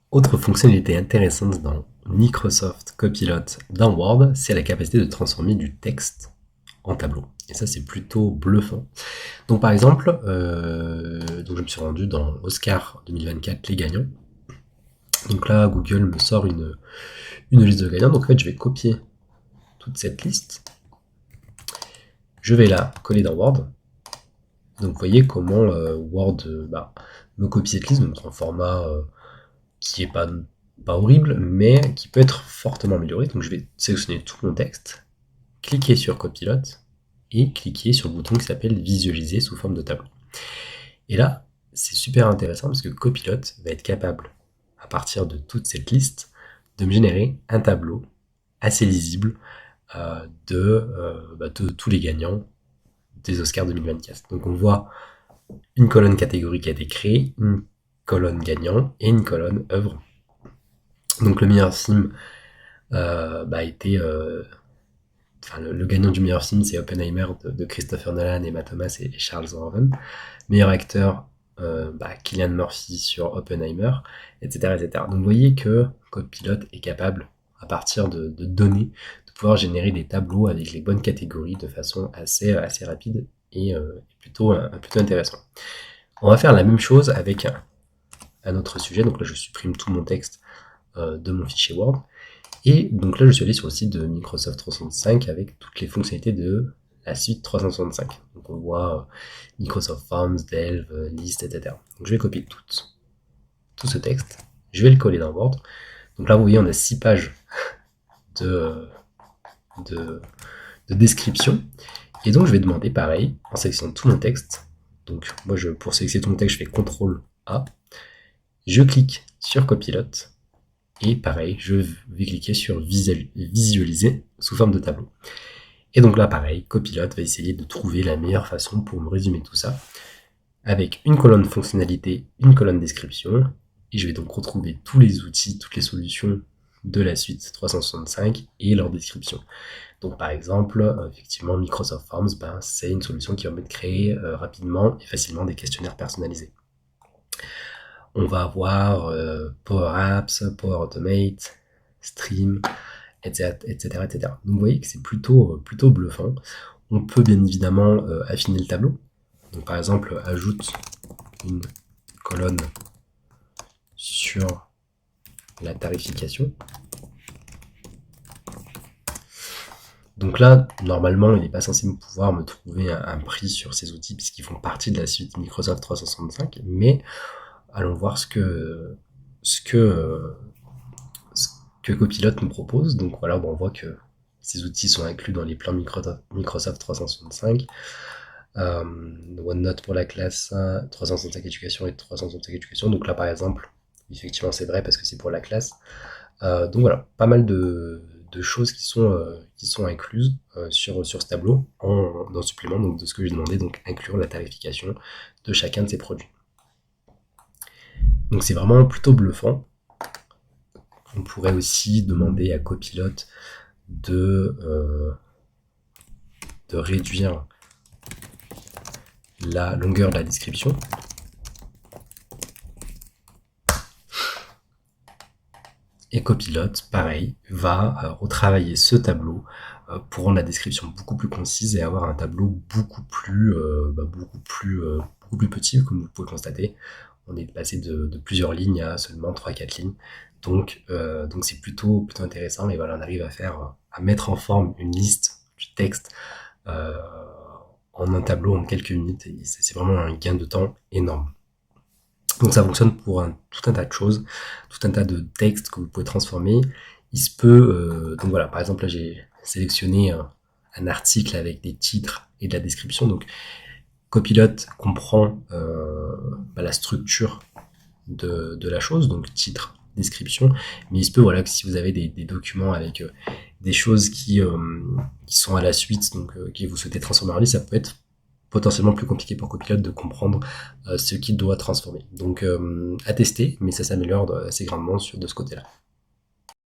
Autre fonctionnalité intéressante dans Microsoft Copilot dans Word, c'est la capacité de transformer du texte en tableau. Et ça, c'est plutôt bluffant. Donc par exemple, donc je me suis rendu dans Oscar 2024, les gagnants. Donc là, Google me sort une liste de gagnants. Donc en fait, je vais copier toute cette liste. Je vais la coller dans Word. Donc vous voyez comment Word me copie cette liste, donc en format qui est pas horrible, mais qui peut être fortement amélioré. Donc je vais sélectionner tout mon texte, cliquer sur Copilot et cliquer sur le bouton qui s'appelle Visualiser sous forme de tableau. Et là, c'est super intéressant parce que Copilot va être capable, à partir de toute cette liste, de me générer un tableau assez lisible de tous les gagnants des Oscars 2024. Donc on voit une colonne catégorie qui a été créée, une colonne gagnant et une colonne œuvre. Donc le meilleur film a été... le gagnant du meilleur film, c'est Oppenheimer de Christopher Nolan, Emma Thomas et Charles Roven. Meilleur acteur, Cillian Murphy sur Oppenheimer, etc., etc. Donc vous voyez que Copilot est capable, à partir de données, de pouvoir générer des tableaux avec les bonnes catégories de façon assez rapide et plutôt intéressant. On va faire la même chose avec un autre sujet. Donc là, je supprime tout mon texte de mon fichier Word. Et donc là, je suis allé sur le site de Microsoft 365 avec toutes les fonctionnalités de la suite 365. Donc on voit Microsoft Forms, Delve, List, etc. Donc je vais copier tout ce texte, je vais le coller dans Word. Donc là, vous voyez, on a 6 pages de, de, de description. Et donc je vais demander pareil, en sélectionnant tout mon texte. Donc moi, pour sélectionner tout mon texte, je fais CTRL A. Je clique sur Copilot. Et pareil, je vais cliquer sur visualiser sous forme de tableau. Et donc là, pareil, Copilot va essayer de trouver la meilleure façon pour me résumer tout ça, avec une colonne fonctionnalité, une colonne description, et je vais donc retrouver tous les outils, toutes les solutions de la suite 365 et leur description. Donc par exemple, effectivement, Microsoft Forms, c'est une solution qui permet de créer rapidement et facilement des questionnaires personnalisés. On va avoir Power Apps, Power Automate, Stream, etc., etc., etc. Donc vous voyez que c'est plutôt bluffant. On peut bien évidemment affiner le tableau. Donc par exemple, ajoute une colonne sur la tarification. Donc là, normalement, il n'est pas censé pouvoir me trouver un prix sur ces outils puisqu'ils font partie de la suite Microsoft 365, mais allons voir ce que Copilot nous propose. Donc voilà, on voit que ces outils sont inclus dans les plans Microsoft 365. OneNote pour la classe 365 éducation et 365 éducation. Donc là, par exemple, effectivement, c'est vrai parce que c'est pour la classe. Donc voilà, pas mal de choses qui sont incluses sur ce tableau en supplément donc, de ce que j'ai demandé, donc inclure la tarification de chacun de ces produits. Donc c'est vraiment plutôt bluffant. On pourrait aussi demander à Copilot de réduire la longueur de la description. Et Copilot, pareil, va retravailler ce tableau pour rendre la description beaucoup plus concise et avoir un tableau beaucoup plus petit, comme vous pouvez constater. On est passé de plusieurs lignes à seulement 3-4 lignes. Donc c'est plutôt intéressant. Et voilà, on arrive à mettre en forme une liste du texte en un tableau en quelques minutes. Et c'est vraiment un gain de temps énorme. Donc ça fonctionne pour tout un tas de choses, tout un tas de textes que vous pouvez transformer. Il se peut, donc voilà, par exemple là j'ai sélectionné un article avec des titres et de la description. Donc Copilot comprend la structure de la chose, donc titre, description, mais il se peut voilà que si vous avez des documents avec des choses qui sont à la suite, donc qui vous souhaitez transformer en liste, ça peut être potentiellement plus compliqué pour Copilot de comprendre ce qu'il doit transformer. Donc à tester, mais ça s'améliore assez grandement de ce côté-là.